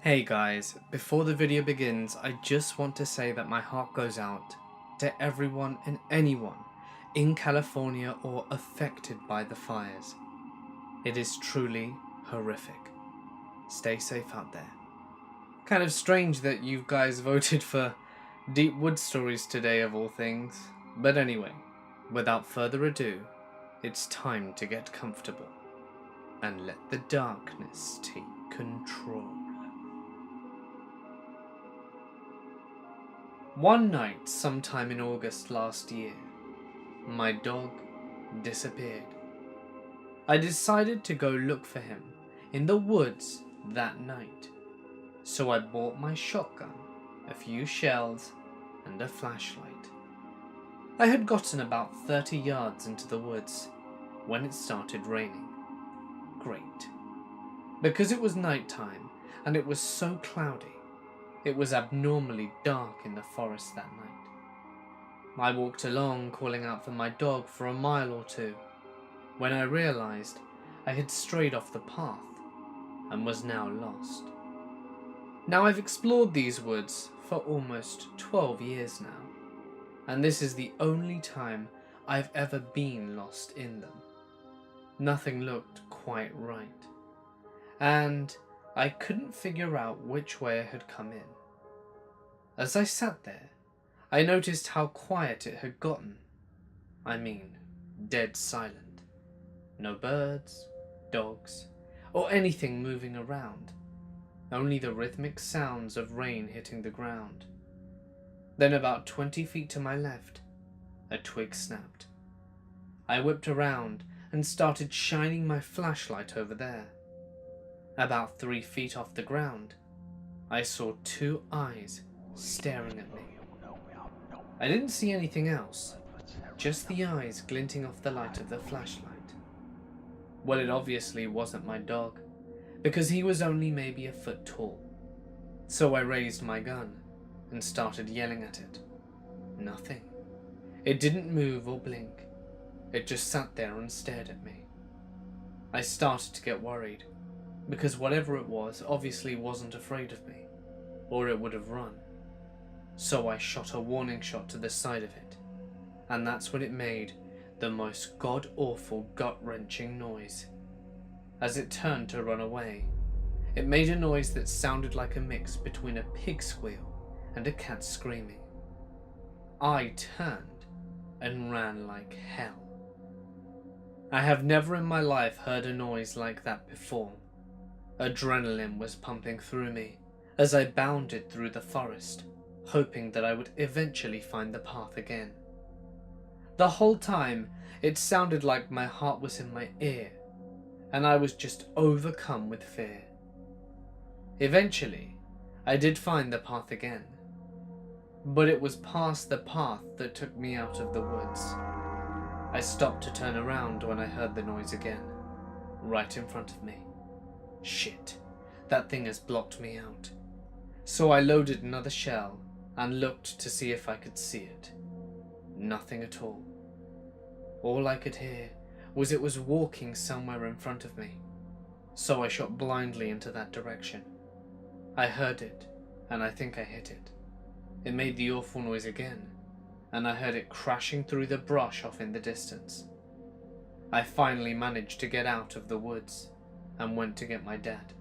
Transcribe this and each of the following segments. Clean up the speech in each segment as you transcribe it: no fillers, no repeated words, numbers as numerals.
Hey guys, before the video begins, I just want to say that my heart goes out to everyone and anyone in California or affected by the fires. It is truly horrific. Stay safe out there. Kind of strange that you guys voted for Deep Wood Stories today of all things. But anyway, without further ado, it's time to get comfortable and let the darkness take control. One night, sometime in August last year, my dog disappeared. I decided to go look for him in the woods that night, so I bought my shotgun, a few shells, and a flashlight. I had gotten about 30 yards into the woods when it started raining. Great. Because it was nighttime and it was so cloudy, it was abnormally dark in the forest that night. I walked along, calling out for my dog for a mile or two, when I realized I had strayed off the path and was now lost. Now I've explored these woods for almost 12 years now, and this is the only time I've ever been lost in them. Nothing looked quite right, and I couldn't figure out which way I had come in. As I sat there, I noticed how quiet it had gotten. I mean, dead silent. No birds, dogs, or anything moving around. Only the rhythmic sounds of rain hitting the ground. Then about 20 feet to my left, a twig snapped. I whipped around and started shining my flashlight over there. About 3 feet off the ground, I saw two eyes staring at me. I didn't see anything else, just the eyes glinting off the light of the flashlight. Well, it obviously wasn't my dog, because he was only maybe a foot tall. So I raised my gun and started yelling at it. Nothing. It didn't move or blink. It just sat there and stared at me. I started to get worried, because whatever it was obviously wasn't afraid of me, or it would have run. So I shot a warning shot to the side of it, and that's when it made the most god-awful, gut-wrenching noise. As it turned to run away, it made a noise that sounded like a mix between a pig squeal and a cat screaming. I turned and ran like hell. I have never in my life heard a noise like that before. Adrenaline was pumping through me as I bounded through the forest, hoping that I would eventually find the path again. The whole time, it sounded like my heart was in my ear, and I was just overcome with fear. Eventually, I did find the path again, but it was past the path that took me out of the woods. I stopped to turn around when I heard the noise again, right in front of me. Shit, that thing has blocked me out. So I loaded another shell and looked to see if I could see it. Nothing at all. All I could hear was it was walking somewhere in front of me, so I shot blindly into that direction. I heard it, and I think I hit it. It made the awful noise again, and I heard it crashing through the brush off in the distance. I finally managed to get out of the woods and went to get my dad.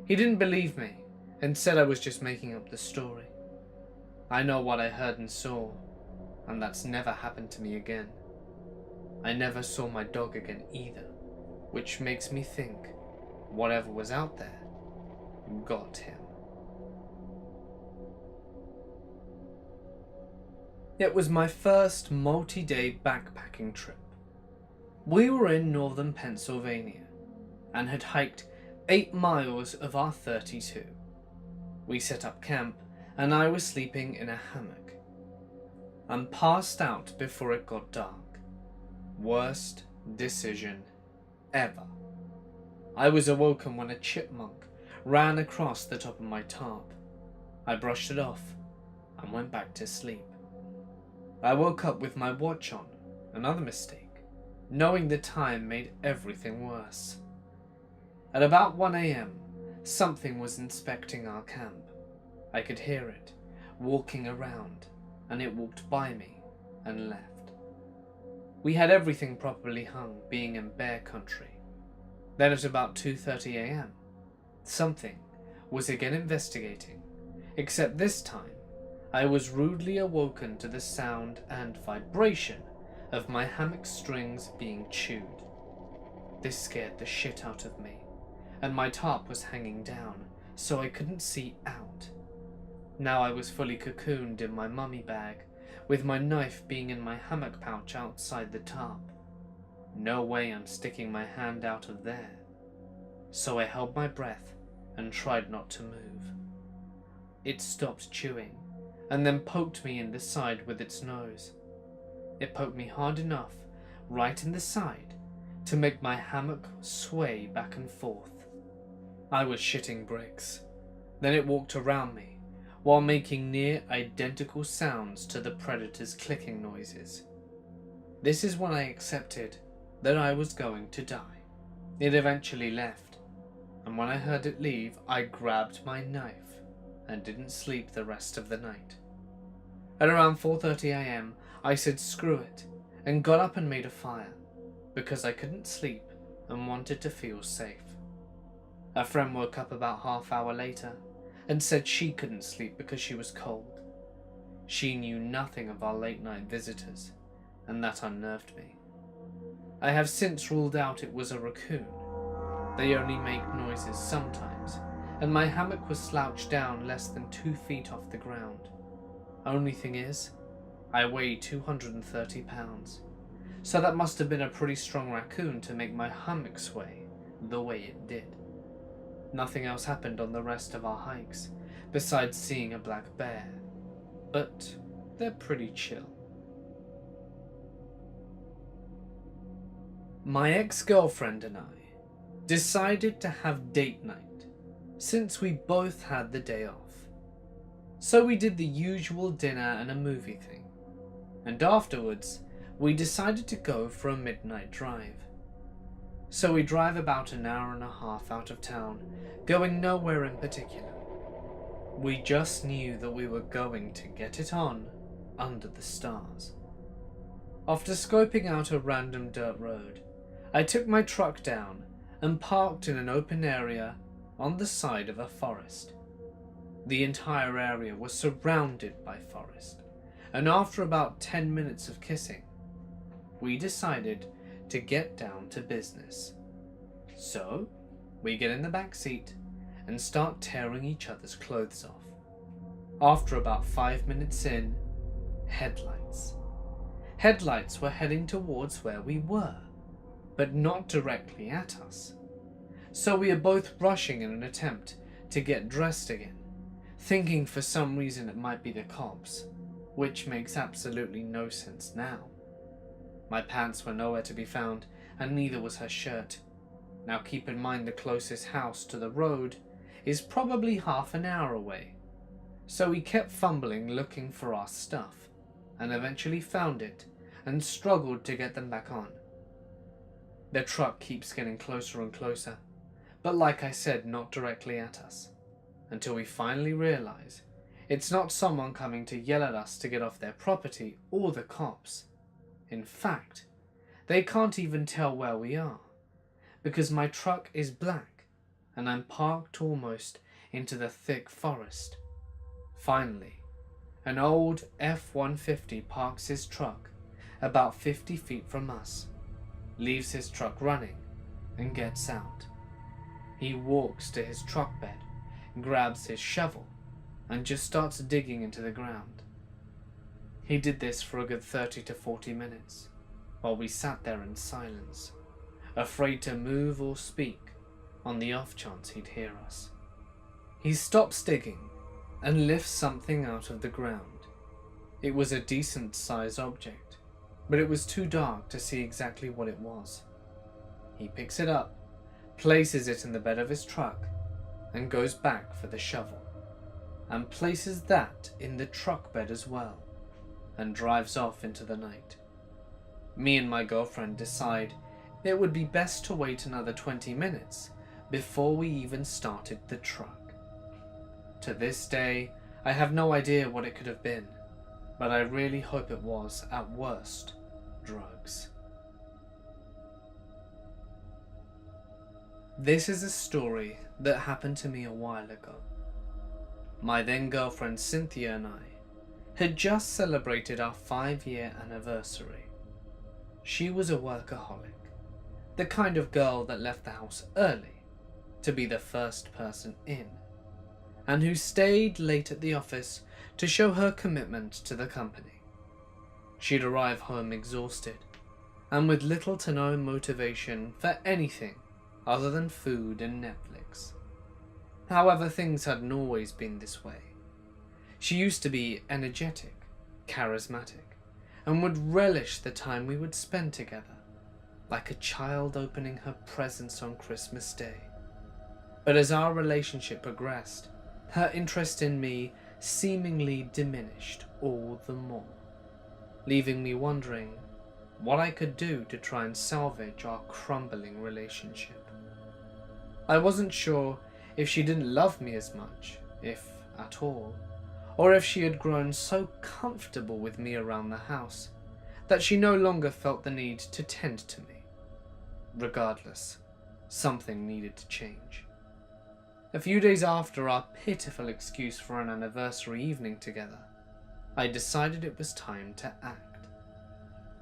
He didn't believe me and said I was just making up the story. I know what I heard and saw, and that's never happened to me again. I never saw my dog again either, which makes me think whatever was out there got him. It was my first multi-day backpacking trip. We were in northern Pennsylvania and had hiked 8 miles of our 32. We set up camp and I was sleeping in a hammock and passed out before it got dark. Worst decision ever. I was awoken when a chipmunk ran across the top of my tarp. I brushed it off and went back to sleep. I woke up with my watch on, another mistake. Knowing the time made everything worse. At about 1 a.m., Something was inspecting our camp. I could hear it, walking around, and it walked by me and left. We had everything properly hung, being in bear country. Then at about 2:30 a.m, something was again investigating, except this time I was rudely awoken to the sound and vibration of my hammock strings being chewed. This scared the shit out of me, and my tarp was hanging down, so I couldn't see out. Now I was fully cocooned in my mummy bag, with my knife being in my hammock pouch outside the tarp. No way I'm sticking my hand out of there. So I held my breath and tried not to move. It stopped chewing, and then poked me in the side with its nose. It poked me hard enough, right in the side, to make my hammock sway back and forth. I was shitting bricks. Then it walked around me, while making near identical sounds to the predator's clicking noises. This is when I accepted that I was going to die. It eventually left, and when I heard it leave, I grabbed my knife and didn't sleep the rest of the night. At around 4:30 a.m, I said screw it and got up and made a fire, because I couldn't sleep and wanted to feel safe. A friend woke up about half-hour later and said she couldn't sleep because she was cold. She knew nothing of our late-night visitors, and that unnerved me. I have since ruled out it was a raccoon. They only make noises sometimes, and my hammock was slouched down less than 2 feet off the ground. Only thing is, I weigh 230 pounds, so that must have been a pretty strong raccoon to make my hammock sway the way it did. Nothing else happened on the rest of our hikes, besides seeing a black bear, but they're pretty chill. My ex-girlfriend and I decided to have date night, since we both had the day off. So we did the usual dinner and a movie thing, and afterwards we decided to go for a midnight drive. So we drive about an hour and a half out of town, going nowhere in particular. We just knew that we were going to get it on under the stars. After scoping out a random dirt road, I took my truck down and parked in an open area on the side of a forest. The entire area was surrounded by forest, and after about 10 minutes of kissing, we decided to get down to business. So, we get in the back seat and start tearing each other's clothes off. After about 5 minutes in, headlights. Headlights were heading towards where we were, but not directly at us. So we are both rushing in an attempt to get dressed again, thinking for some reason it might be the cops, which makes absolutely no sense now. My pants were nowhere to be found, and neither was her shirt. Now keep in mind the closest house to the road is probably half an hour away. So we kept fumbling looking for our stuff, and eventually found it and struggled to get them back on. The truck keeps getting closer and closer, but like I said, not directly at us, until we finally realize it's not someone coming to yell at us to get off their property or the cops. In fact, they can't even tell where we are, because my truck is black and I'm parked almost into the thick forest. Finally, an old F-150 parks his truck about 50 feet from us, leaves his truck running, and gets out. He walks to his truck bed, grabs his shovel, and just starts digging into the ground. He did this for a good 30 to 40 minutes, while we sat there in silence, afraid to move or speak on the off chance he'd hear us. He stops digging and lifts something out of the ground. It was a decent sized object, but it was too dark to see exactly what it was. He picks it up, places it in the bed of his truck, and goes back for the shovel, and places that in the truck bed as well, and drives off into the night. Me and my girlfriend decide it would be best to wait another 20 minutes before we even started the truck. To this day, I have no idea what it could have been, but I really hope it was, at worst, drugs. This is a story that happened to me a while ago. My then girlfriend Cynthia and I had just celebrated our 5-year anniversary. She was a workaholic, the kind of girl that left the house early to be the first person in, and who stayed late at the office to show her commitment to the company. She'd arrive home exhausted, and with little to no motivation for anything other than food and Netflix. However, things hadn't always been this way. She used to be energetic, charismatic, and would relish the time we would spend together, like a child opening her presents on Christmas Day. But as our relationship progressed, her interest in me seemingly diminished all the more, leaving me wondering what I could do to try and salvage our crumbling relationship. I wasn't sure if she didn't love me as much, if at all, or if she had grown so comfortable with me around the house that she no longer felt the need to tend to me. Regardless, something needed to change. A few days after our pitiful excuse for an anniversary evening together, I decided it was time to act.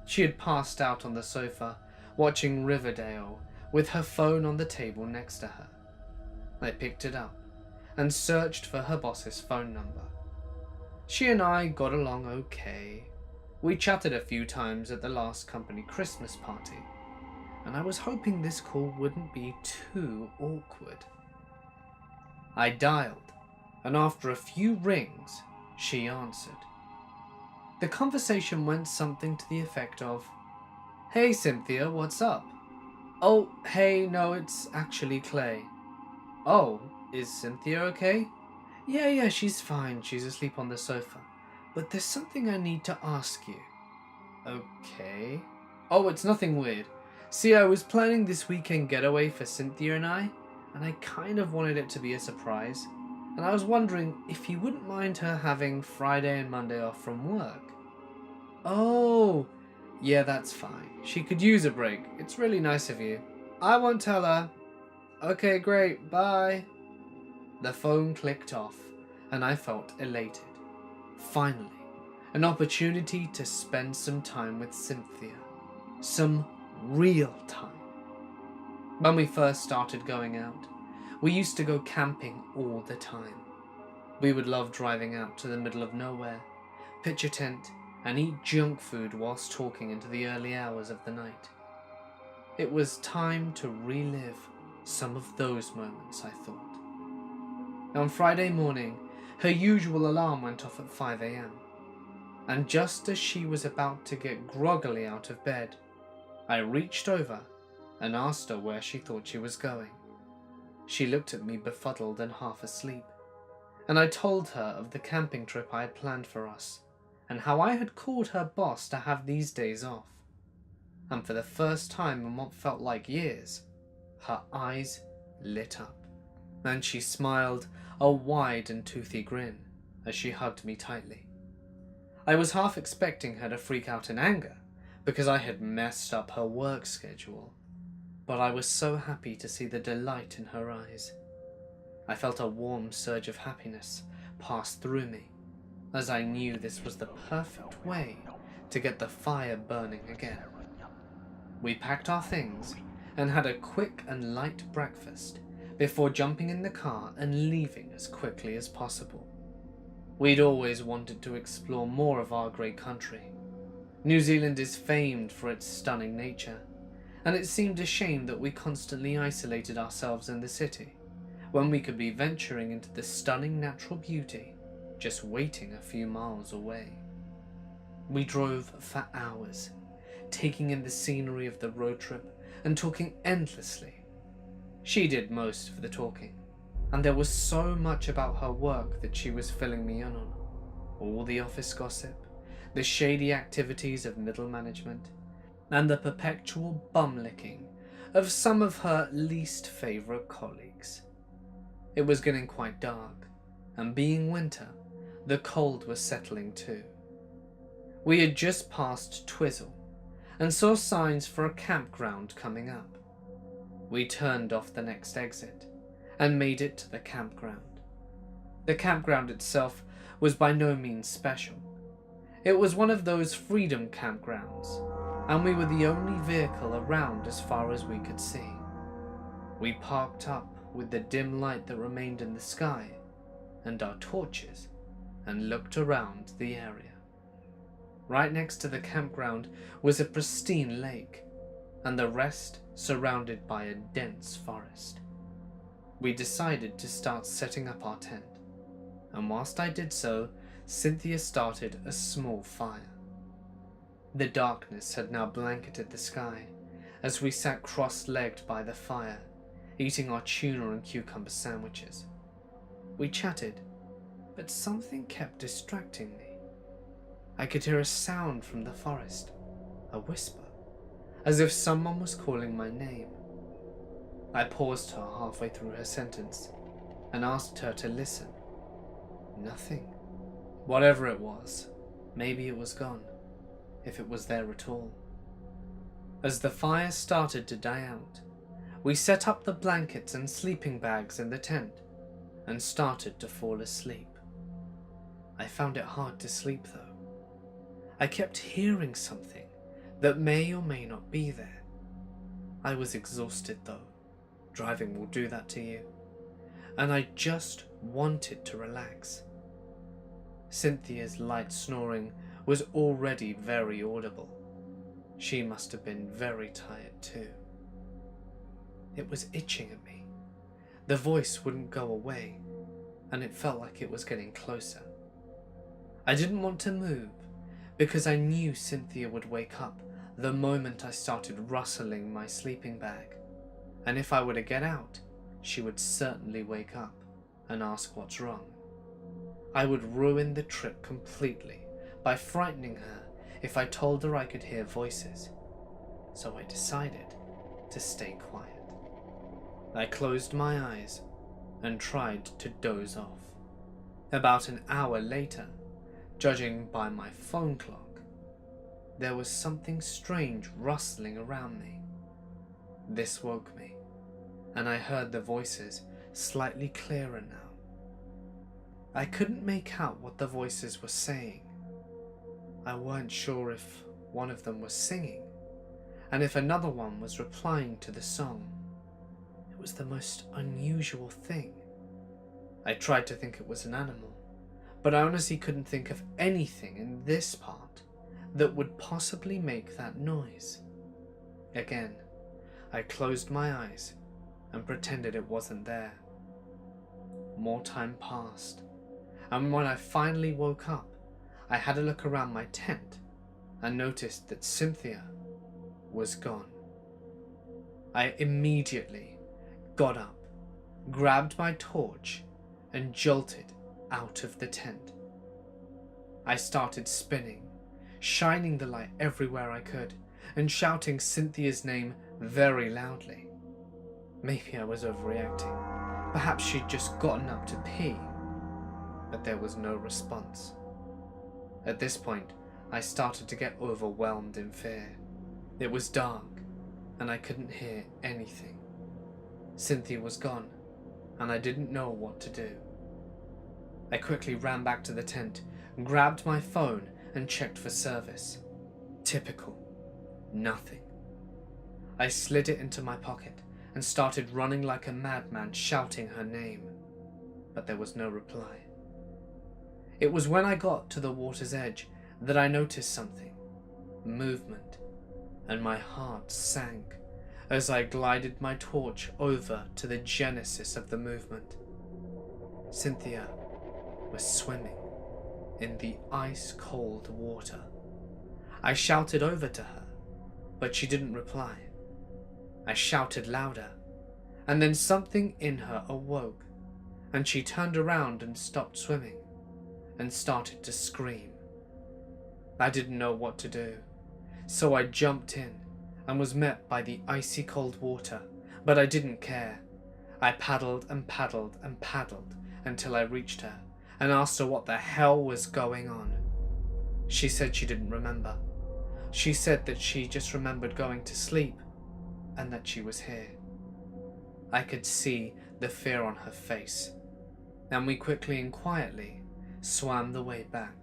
She had passed out on the sofa, watching Riverdale, with her phone on the table next to her. I picked it up and searched for her boss's phone number. She and I got along okay. We chatted a few times at the last company Christmas party, and I was hoping this call wouldn't be too awkward. I dialed, and after a few rings, she answered. The conversation went something to the effect of, "Hey Cynthia, what's up?" "Oh, hey, no, it's actually Clay." "Oh, is Cynthia okay?" Yeah, she's fine. She's asleep on the sofa. But there's something I need to ask you." "Okay." "Oh, it's nothing weird. See, I was planning this weekend getaway for Cynthia and I kind of wanted it to be a surprise. And I was wondering if you wouldn't mind her having Friday and Monday off from work." "Oh, yeah, that's fine. She could use a break. It's really nice of you. I won't tell her." "Okay, great. Bye." The phone clicked off, and I felt elated. Finally, an opportunity to spend some time with Cynthia. Some real time. When we first started going out, we used to go camping all the time. We would love driving out to the middle of nowhere, pitch a tent, and eat junk food whilst talking into the early hours of the night. It was time to relive some of those moments, I thought. On Friday morning, her usual alarm went off at 5 a.m. And just as she was about to get groggily out of bed, I reached over and asked her where she thought she was going. She looked at me befuddled and half asleep, and I told her of the camping trip I had planned for us, and how I had called her boss to have these days off. And for the first time in what felt like years, her eyes lit up, and she smiled a wide and toothy grin as she hugged me tightly. I was half expecting her to freak out in anger because I had messed up her work schedule, but I was so happy to see the delight in her eyes. I felt a warm surge of happiness pass through me, as I knew this was the perfect way to get the fire burning again. We packed our things and had a quick and light breakfast before jumping in the car and leaving as quickly as possible. We'd always wanted to explore more of our great country. New Zealand is famed for its stunning nature, and it seemed a shame that we constantly isolated ourselves in the city, when we could be venturing into the stunning natural beauty just waiting a few miles away. We drove for hours, taking in the scenery of the road trip and talking endlessly. She did most of the talking, and there was so much about her work that she was filling me in on. All the office gossip, the shady activities of middle management, and the perpetual bum licking of some of her least favourite colleagues. It was getting quite dark, and being winter, the cold was settling too. We had just passed Twizzle and saw signs for a campground coming up. We turned off the next exit and made it to the campground. The campground itself was by no means special. It was one of those freedom campgrounds, and we were the only vehicle around as far as we could see. We parked up with the dim light that remained in the sky and our torches and looked around the area. Right next to the campground was a pristine lake, and the rest surrounded by a dense forest. We decided to start setting up our tent, and whilst I did so, Cynthia started a small fire. The darkness had now blanketed the sky as we sat cross-legged by the fire, eating our tuna and cucumber sandwiches. We chatted, but something kept distracting me. I could hear a sound from the forest, a whisper, as if someone was calling my name. I paused her halfway through her sentence and asked her to listen. Nothing. Whatever it was, maybe it was gone, if it was there at all. As the fire started to die out, we set up the blankets and sleeping bags in the tent and started to fall asleep. I found it hard to sleep though. I kept hearing something that may or may not be there. I was exhausted though. Driving will do that to you. And I just wanted to relax. Cynthia's light snoring was already very audible. She must have been very tired too. It was itching at me. The voice wouldn't go away, and it felt like it was getting closer. I didn't want to move, because I knew Cynthia would wake up the moment I started rustling my sleeping bag, and if I were to get out, she would certainly wake up and ask what's wrong. I would ruin the trip completely by frightening her if I told her I could hear voices, so I decided to stay quiet. I closed my eyes and tried to doze off. About an hour later, judging by my phone clock, there was something strange rustling around me. This woke me, and I heard the voices slightly clearer now. I couldn't make out what the voices were saying. I weren't sure if one of them was singing, and if another one was replying to the song. It was the most unusual thing. I tried to think it was an animal, but I honestly couldn't think of anything in this part that would possibly make that noise. Again, I closed my eyes and pretended it wasn't there. More time passed, and when I finally woke up, I had a look around my tent and noticed that Cynthia was gone. I immediately got up, grabbed my torch, and jolted out of the tent. I started spinning, shining the light everywhere I could, and shouting Cynthia's name very loudly. Maybe I was overreacting. Perhaps she'd just gotten up to pee, but there was no response. At this point, I started to get overwhelmed in fear. It was dark, and I couldn't hear anything. Cynthia was gone, and I didn't know what to do. I quickly ran back to the tent, grabbed my phone, and checked for service. Typical. Nothing. I slid it into my pocket and started running like a madman, shouting her name, but there was no reply. It was when I got to the water's edge that I noticed something. Movement, and my heart sank as I glided my torch over to the genesis of the movement. Cynthia was swimming in the ice-cold water. I shouted over to her, but she didn't reply. I shouted louder, and then something in her awoke, and she turned around and stopped swimming, and started to scream. I didn't know what to do, so I jumped in and was met by the icy cold water, but I didn't care. I paddled and paddled and paddled until I reached her and asked her what the hell was going on. She said she didn't remember. She said that she just remembered going to sleep and that she was here. I could see the fear on her face, and we quickly and quietly swam the way back.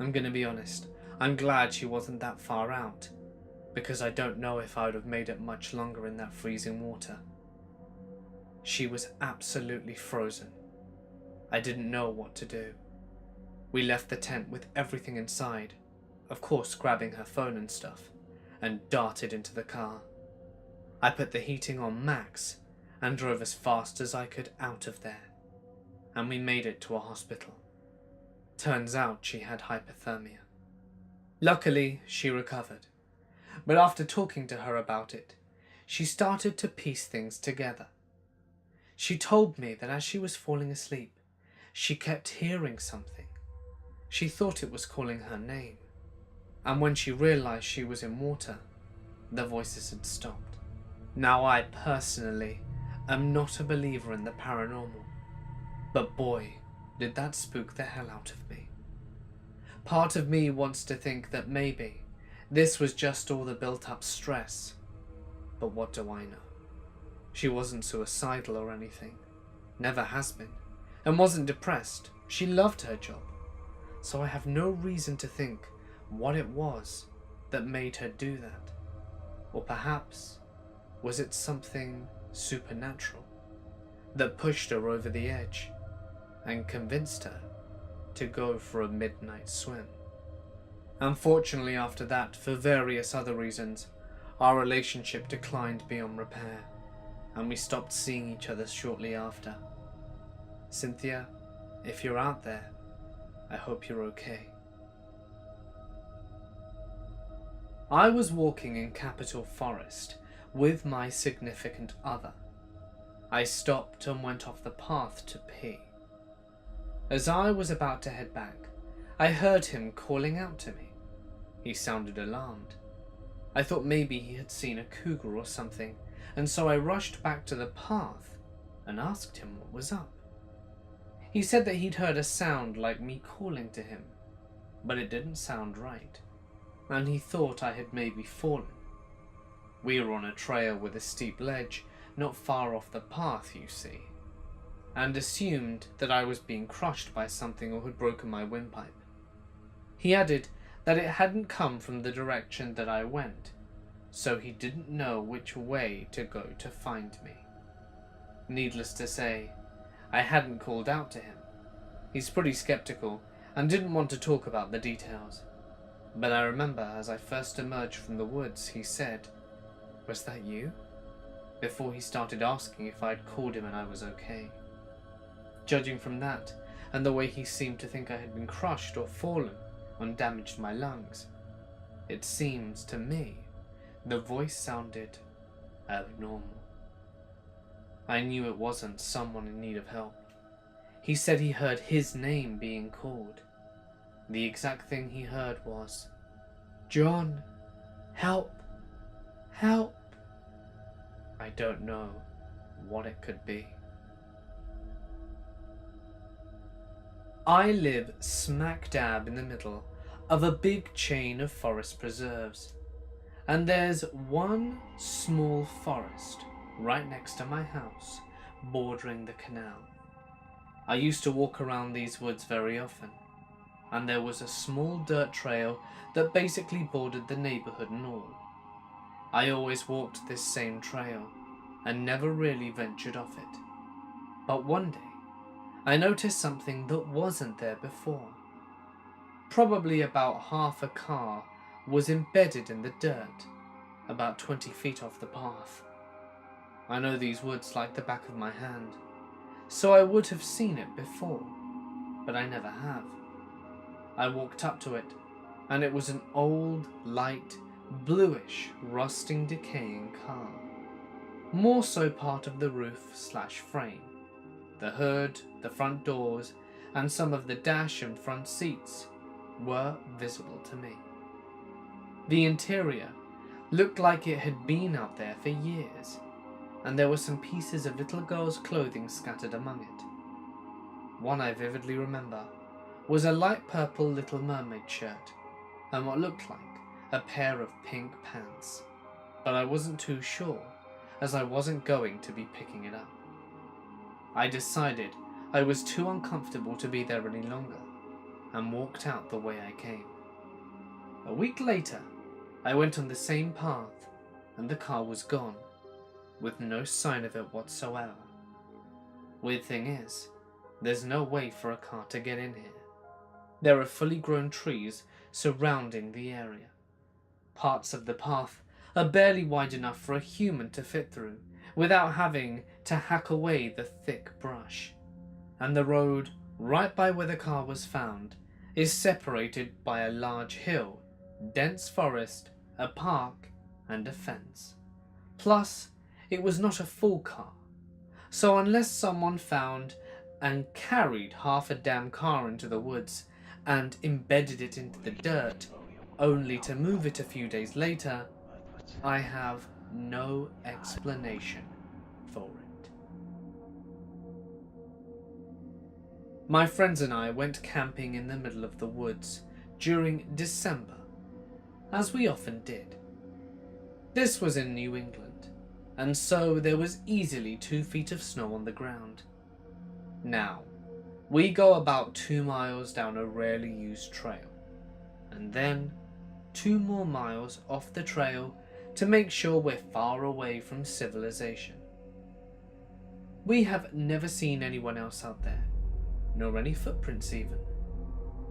I'm gonna be honest, I'm glad she wasn't that far out, because I don't know if I would have made it much longer in that freezing water. She was absolutely frozen. I didn't know what to do. We left the tent with everything inside, of course grabbing her phone and stuff, and darted into the car. I put the heating on max and drove as fast as I could out of there, and we made it to a hospital. Turns out she had hypothermia. Luckily, she recovered, but after talking to her about it, she started to piece things together. She told me that as she was falling asleep, she kept hearing something. She thought it was calling her name, and when she realized she was in water, the voices had stopped. Now I personally am not a believer in the paranormal, but boy, did that spook the hell out of me. Part of me wants to think that maybe this was just all the built-up stress, but what do I know? She wasn't suicidal or anything, never has been, and wasn't depressed. She loved her job, so I have no reason to think what it was that made her do that. Or perhaps, was it something supernatural that pushed her over the edge and convinced her to go for a midnight swim? Unfortunately, after that, for various other reasons, our relationship declined beyond repair, and we stopped seeing each other shortly after. Cynthia, if you're out there, I hope you're okay. I was walking in Capitol Forest with my significant other. I stopped and went off the path to pee. As I was about to head back, I heard him calling out to me. He sounded alarmed. I thought maybe he had seen a cougar or something, and so I rushed back to the path and asked him what was up. He said that he'd heard a sound like me calling to him, but it didn't sound right, and he thought I had maybe fallen. We were on a trail with a steep ledge not far off the path, you see, and assumed that I was being crushed by something or had broken my windpipe. He added that it hadn't come from the direction that I went, so he didn't know which way to go to find me. Needless to say, I hadn't called out to him. He's pretty skeptical and didn't want to talk about the details. But I remember as I first emerged from the woods, he said, "Was that you?" before he started asking if I'd called him and I was okay. Judging from that, and the way he seemed to think I had been crushed or fallen and damaged my lungs, it seems to me the voice sounded abnormal. I knew it wasn't someone in need of help. He said he heard his name being called. The exact thing he heard was, "John, help, help." I don't know what it could be. I live smack dab in the middle of a big chain of forest preserves, and there's one small forest right next to my house, bordering the canal. I used to walk around these woods very often, and there was a small dirt trail that basically bordered the neighborhood and all. I always walked this same trail and never really ventured off it. But one day, I noticed something that wasn't there before. Probably about half a car was embedded in the dirt, about 20 feet off the path. I know these woods like the back of my hand, so I would have seen it before, but I never have. I walked up to it, and it was an old, light, bluish, rusting, decaying car. More so part of the roof/frame. The hood, the front doors, and some of the dash and front seats were visible to me. The interior Looked like it had been out there for years, and there were some pieces of little girls' clothing scattered among it. One I vividly remember was a light purple Little Mermaid shirt and what looked like a pair of pink pants, but I wasn't too sure as I wasn't going to be picking it up. I decided I was too uncomfortable to be there any longer and walked out the way I came. A week later, I went on the same path and the car was gone, with no sign of it whatsoever. Weird thing is, there's no way for a car to get in here. There are fully grown trees surrounding the area. Parts of the path are barely wide enough for a human to fit through without having to hack away the thick brush. And the road right by where the car was found is separated by a large hill, dense forest, a park, and a fence. Plus, it was not a full car, so unless someone found and carried half a damn car into the woods and embedded it into the dirt, only to move it a few days later, I have no explanation for it. My friends and I went camping in the middle of the woods during December, as we often did. This was in New England, and so there was easily 2 feet of snow on the ground. Now, we go about 2 miles down a rarely used trail, and then 2 more miles off the trail to make sure we're far away from civilization. We have never seen anyone else out there, nor any footprints even.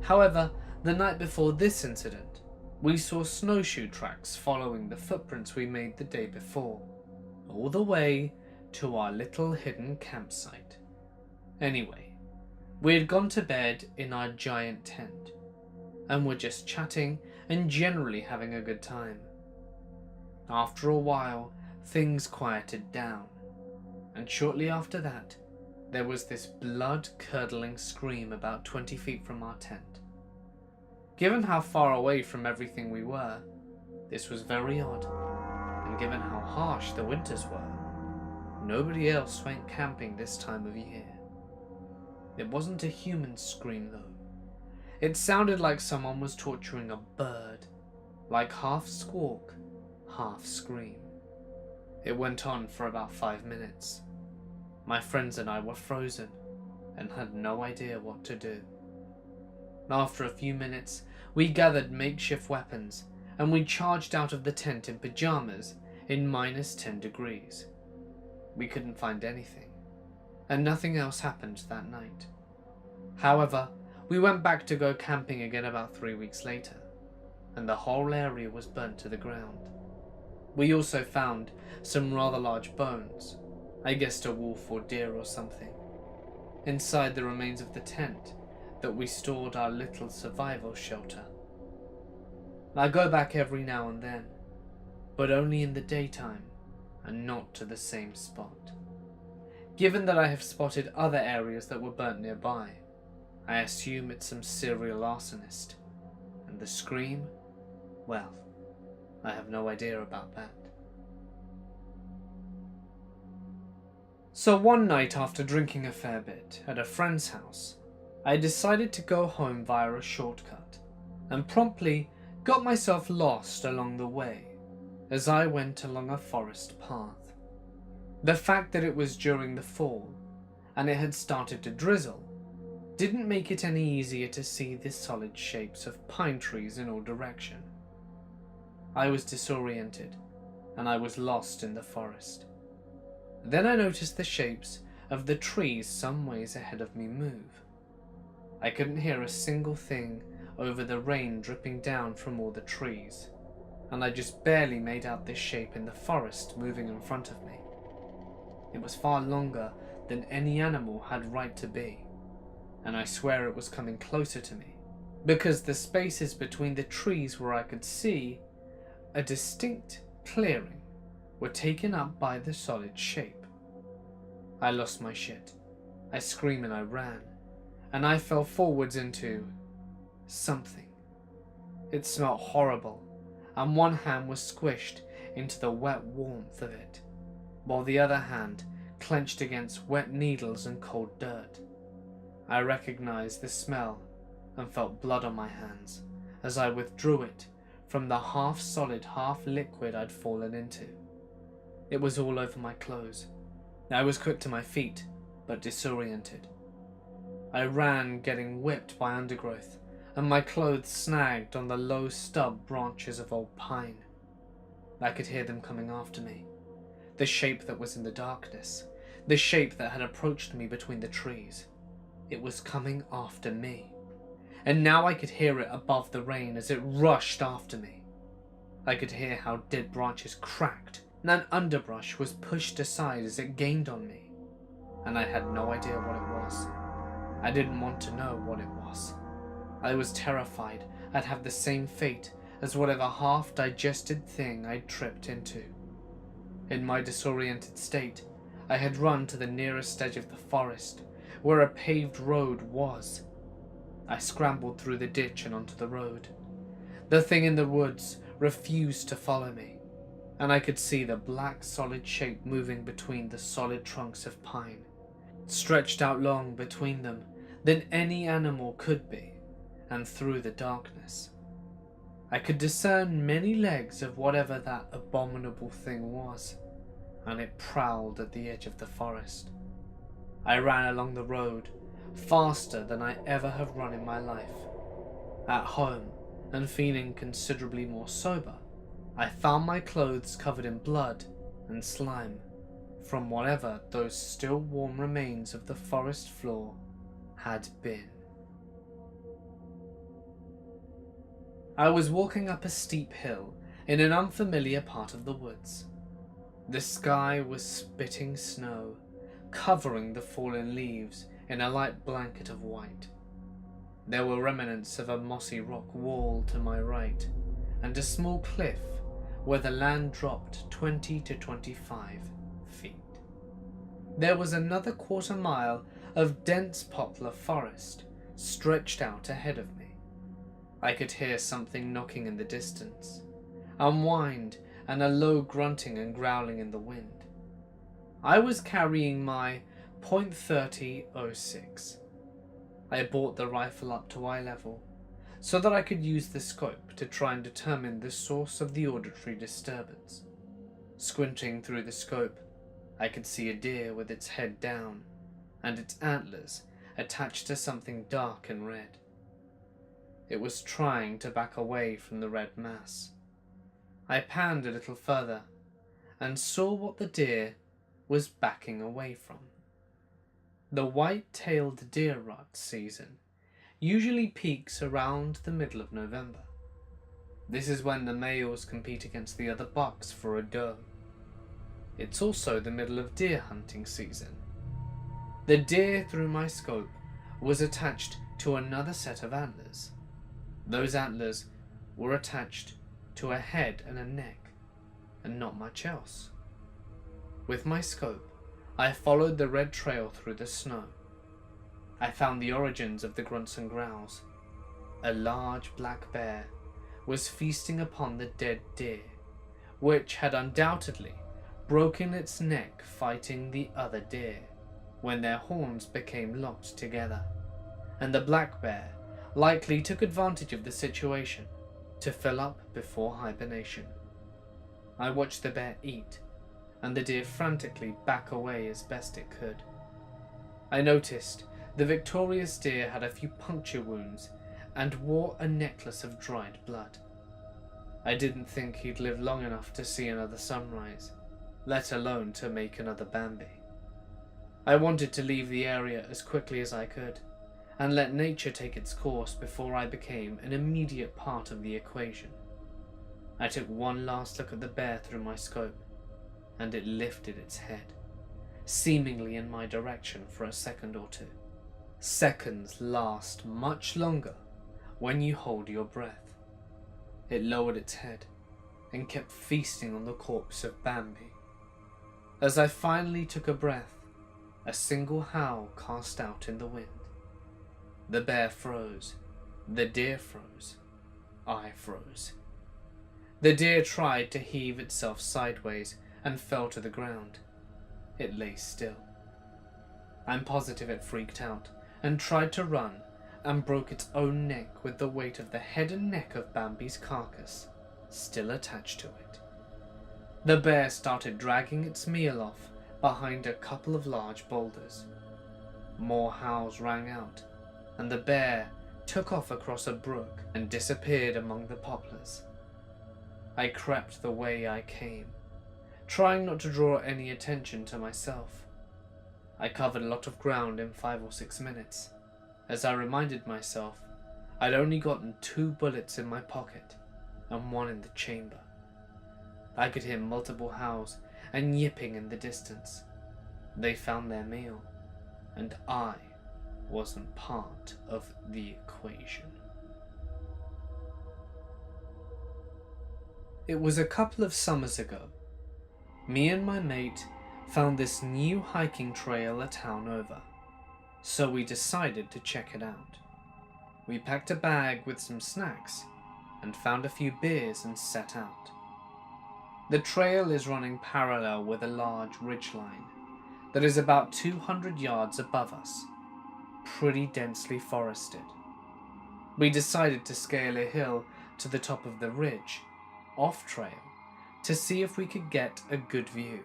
However, the night before this incident, we saw snowshoe tracks following the footprints we made the day before, all the way to our little hidden campsite. Anyway, we had gone to bed in our giant tent, and were just chatting and generally having a good time. After a while, things quieted down, and shortly after that, there was this blood-curdling scream about 20 feet from our tent. Given how far away from everything we were, this was very odd, and given how harsh the winters were, nobody else went camping this time of year. It wasn't a human scream though. It sounded like someone was torturing a bird, like half squawk, half scream. It went on for about 5 minutes. My friends and I were frozen and had no idea what to do. After a few minutes, we gathered makeshift weapons and we charged out of the tent in pajamas in -10 degrees. We couldn't find anything, and nothing else happened that night. However, we went back to go camping again about 3 weeks later, and the whole area was burnt to the ground. We also found some rather large bones, I guessed a wolf or deer or something, inside the remains of the tent that we stored our little survival shelter. I go back every now and then, but only in the daytime and not to the same spot. Given that I have spotted other areas that were burnt nearby, I assume it's some serial arsonist. And the scream? Well, I have no idea about that. So one night after drinking a fair bit at a friend's house, I decided to go home via a shortcut, and promptly got myself lost along the way as I went along a forest path. The fact that it was during the fall and it had started to drizzle didn't make it any easier to see the solid shapes of pine trees in all direction. I was disoriented and I was lost in the forest. Then I noticed the shapes of the trees some ways ahead of me move. I couldn't hear a single thing over the rain dripping down from all the trees, and I just barely made out this shape in the forest moving in front of me. It was far longer than any animal had right to be, and I swear it was coming closer to me, because the spaces between the trees where I could see a distinct clearing were taken up by the solid shape. I lost my shit. I screamed and I ran, and I fell forwards into something. It smelled horrible, and one hand was squished into the wet warmth of it, while the other hand clenched against wet needles and cold dirt. I recognized the smell and felt blood on my hands as I withdrew it from the half-solid, half-liquid I'd fallen into. It was all over my clothes. I was quick to my feet, but disoriented. I ran, getting whipped by undergrowth, and my clothes snagged on the low stub branches of old pine. I could hear them coming after me. The shape that was in the darkness, the shape that had approached me between the trees. It was coming after me, and now I could hear it above the rain as it rushed after me. I could hear how dead branches cracked, and underbrush was pushed aside as it gained on me, and I had no idea what it was. I didn't want to know what it was. I was terrified I'd have the same fate as whatever half-digested thing I'd tripped into. In my disoriented state, I had run to the nearest edge of the forest, where a paved road was. I scrambled through the ditch and onto the road. The thing in the woods refused to follow me, and I could see the black solid shape moving between the solid trunks of pine, stretched out long between them than any animal could be, and through the darkness I could discern many legs of whatever that abominable thing was, and it prowled at the edge of the forest. I ran along the road, faster than I ever have run in my life. At home, and feeling considerably more sober, I found my clothes covered in blood and slime from whatever those still warm remains of the forest floor had been. I was walking up a steep hill in an unfamiliar part of the woods. The sky was spitting snow, covering the fallen leaves in a light blanket of white. There were remnants of a mossy rock wall to my right, and a small cliff where the land dropped 20 to 25 feet. There was another quarter-mile of dense poplar forest stretched out ahead of me. I could hear something knocking in the distance, unwind, and a low grunting and growling in the wind. I was carrying my .30-06. I brought the rifle up to eye level, so that I could use the scope to try and determine the source of the auditory disturbance. Squinting through the scope, I could see a deer with its head down, and its antlers attached to something dark and red. It was trying to back away from the red mass. I panned a little further, and saw what the deer was backing away from. The white-tailed deer rut season usually peaks around the middle of November. This is when the males compete against the other bucks for a doe. It's also the middle of deer hunting season. The deer through my scope was attached to another set of antlers. Those antlers were attached to a head and a neck, and not much else. With my scope, I followed the red trail through the snow. I found the origins of the grunts and growls. A large black bear was feasting upon the dead deer, which had undoubtedly broken its neck fighting the other deer when their horns became locked together, and the black bear likely took advantage of the situation to fill up before hibernation. I watched the bear eat, and the deer frantically back away as best it could. I noticed the victorious deer had a few puncture wounds and wore a necklace of dried blood. I didn't think he'd live long enough to see another sunrise, let alone to make another Bambi. I wanted to leave the area as quickly as I could, and let nature take its course before I became an immediate part of the equation. I took one last look at the bear through my scope, and it lifted its head, seemingly in my direction for a second or two. Seconds last much longer when you hold your breath. It lowered its head and kept feasting on the corpse of Bambi. As I finally took a breath, a single howl cast out in the wind. The bear froze, the deer froze, I froze. The deer tried to heave itself sideways and fell to the ground. It lay still. I'm positive it freaked out and tried to run and broke its own neck with the weight of the head and neck of Bambi's carcass still attached to it. The bear started dragging its meal off behind a couple of large boulders. More howls rang out, and the bear took off across a brook and disappeared among the poplars. I crept the way I came, trying not to draw any attention to myself. I covered a lot of ground in 5 or 6 minutes, as I reminded myself I'd only gotten 2 bullets in my pocket and 1 in the chamber. I could hear multiple howls and yipping in the distance. They found their meal, and I wasn't part of the equation. It was a couple of summers ago. Me and my mate found this new hiking trail a town over, so we decided to check it out. We packed a bag with some snacks and found a few beers and set out. The trail is running parallel with a large ridgeline that is about 200 yards above us, pretty densely forested. We decided to scale a hill to the top of the ridge, off trail, to see if we could get a good view.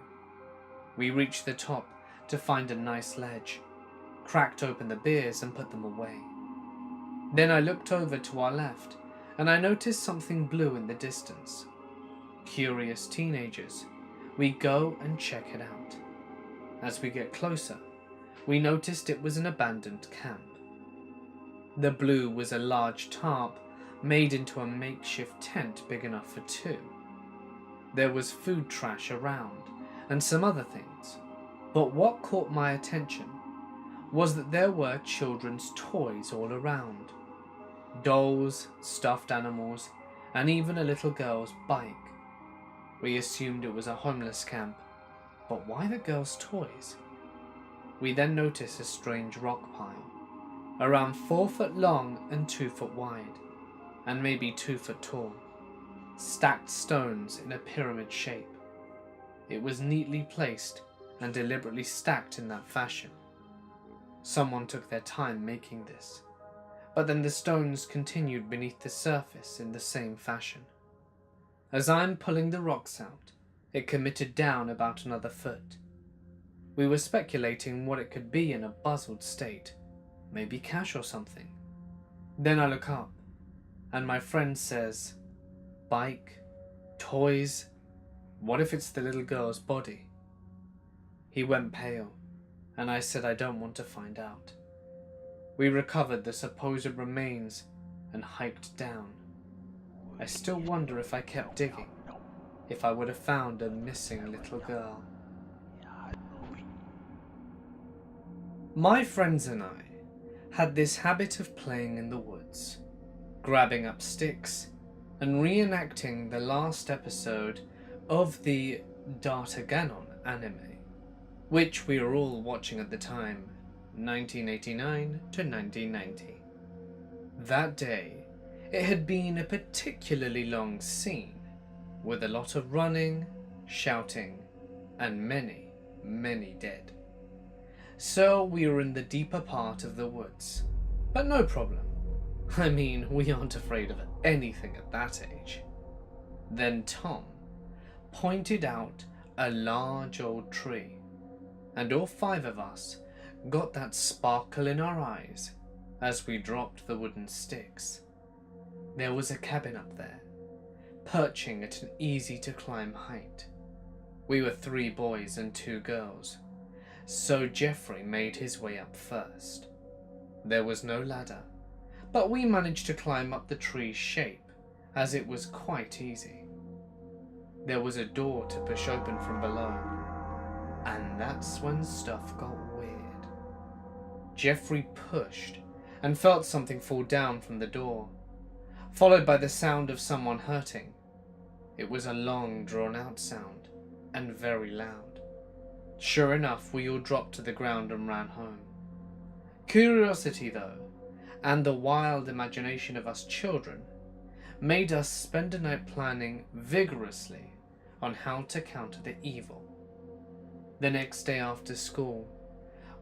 We reached the top to find a nice ledge, cracked open the beers and put them away. Then I looked over to our left and I noticed something blue in the distance. Curious teenagers, we go and check it out. As we get closer, we noticed it was an abandoned camp. The blue was a large tarp made into a makeshift tent big enough for 2. There was food trash around and some other things, but what caught my attention was that there were children's toys all around. Dolls, stuffed animals, and even a little girl's bike. We assumed it was a homeless camp, but why the girl's toys? We then noticed a strange rock pile, around 4 foot long and 2 foot wide, and maybe 2 foot tall. Stacked stones in a pyramid shape. It was neatly placed and deliberately stacked in that fashion. Someone took their time making this, but then the stones continued beneath the surface in the same fashion. As I'm pulling the rocks out, it committed down about another foot. We were speculating what it could be in a puzzled state, maybe cash or something. Then I look up, and my friend says, "Bike, toys, what if it's the little girl's body?" He went pale, and I said I don't want to find out. We recovered the supposed remains and hiked down. I still wonder if I kept digging, if I would have found a missing little girl. My friends and I had this habit of playing in the woods, grabbing up sticks and reenacting the last episode of the Dartaganon anime, which we were all watching at the time, 1989 to 1990. That day, it had been a particularly long scene, with a lot of running, shouting, and many, many dead. So we were in the deeper part of the woods, but no problem. I mean, we aren't afraid of anything at that age. Then Tom pointed out a large old tree, and all 5 of us got that sparkle in our eyes as we dropped the wooden sticks. There was a cabin up there, perching at an easy-to-climb height. We were 3 boys and 2 girls, so Jeffrey made his way up first. There was no ladder, but we managed to climb up the tree's shape, as it was quite easy. There was a door to push open from below, and that's when stuff got weird. Jeffrey pushed and felt something fall down from the door, followed by the sound of someone hurting. It was a long, drawn-out sound, and very loud. Sure enough, we all dropped to the ground and ran home. Curiosity, though, and the wild imagination of us children, made us spend a night planning vigorously on how to counter the evil. The next day after school,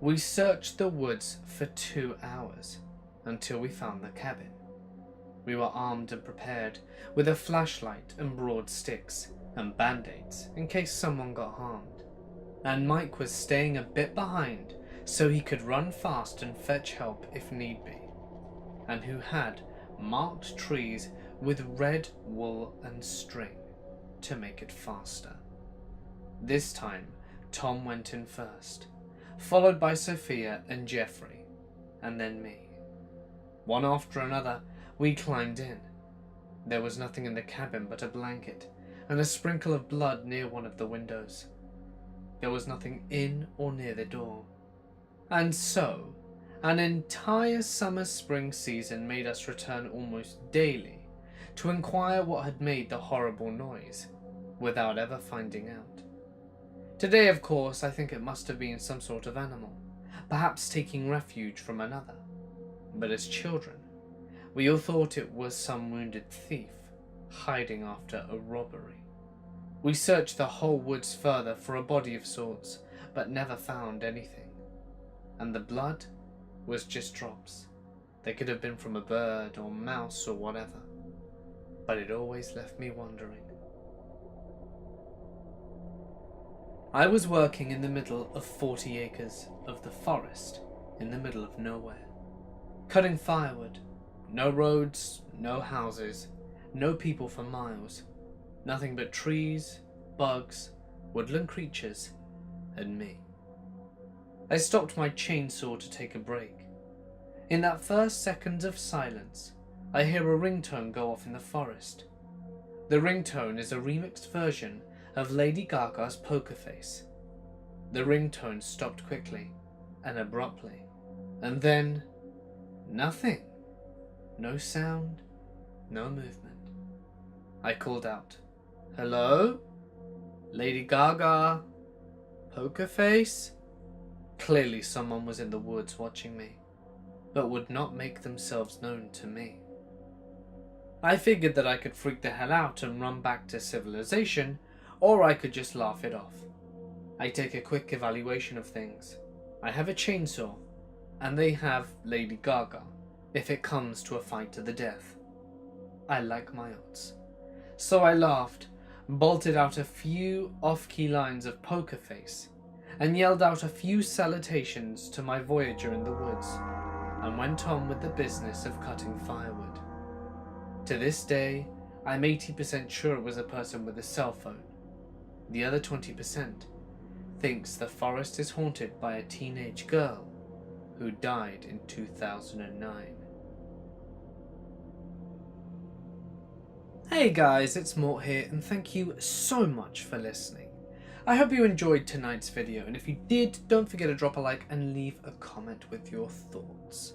we searched the woods for 2 hours until we found the cabin. We were armed and prepared with a flashlight and broad sticks and band-aids in case someone got harmed. And Mike was staying a bit behind so he could run fast and fetch help if need be, and who had marked trees with red wool and string to make it faster. This time, Tom went in first, followed by Sophia and Jeffrey, and then me. One after another, we climbed in. There was nothing in the cabin but a blanket and a sprinkle of blood near one of the windows. There was nothing in or near the door. And so, an entire summer-spring season made us return almost daily to inquire what had made the horrible noise, without ever finding out. Today, of course, I think it must have been some sort of animal, perhaps taking refuge from another. But as children, we all thought it was some wounded thief hiding after a robbery. We searched the whole woods further for a body of sorts, but never found anything. And the blood was just drops. They could have been from a bird or mouse or whatever. But it always left me wondering. I was working in the middle of 40 acres of the forest in the middle of nowhere, cutting firewood. No roads, no houses, no people for miles. Nothing but trees, bugs, woodland creatures, and me. I stopped my chainsaw to take a break. In that first second of silence, I hear a ringtone go off in the forest. The ringtone is a remixed version of Lady Gaga's Poker Face. The ringtone stopped quickly and abruptly, and then nothing. No sound, no movement. I called out, "Hello? Lady Gaga? Poker Face?" Clearly someone was in the woods watching me, but would not make themselves known to me. I figured that I could freak the hell out and run back to civilization, or I could just laugh it off. I take a quick evaluation of things. I have a chainsaw, and they have Lady Gaga, if it comes to a fight to the death. I like my odds. So I laughed, bolted out a few off-key lines of Poker Face, and yelled out a few salutations to my voyager in the woods, and went on with the business of cutting firewood. To this day, I'm 80% sure it was a person with a cell phone. The other 20% thinks the forest is haunted by a teenage girl who died in 2009. Hey guys, it's Mort here, and thank you so much for listening. I hope you enjoyed tonight's video, and if you did, don't forget to drop a like and leave a comment with your thoughts.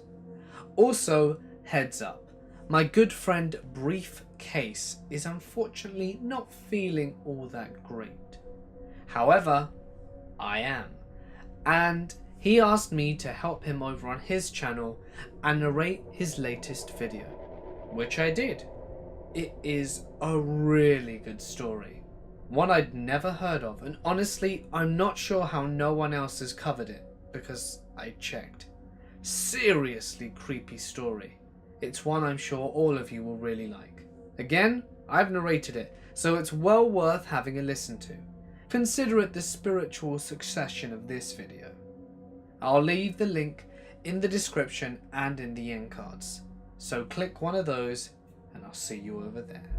Also, heads up, my good friend Briefcase is unfortunately not feeling all that great. However, I am, and he asked me to help him over on his channel and narrate his latest video, which I did. It is a really good story, one I'd never heard of, and honestly, I'm not sure how no one else has covered it, because I checked. Seriously creepy story. It's one I'm sure all of you will really like. Again, I've narrated it, so it's well worth having a listen to. Consider it the spiritual succession of this video. I'll leave the link in the description and in the end cards, so click one of those and I'll see you over there.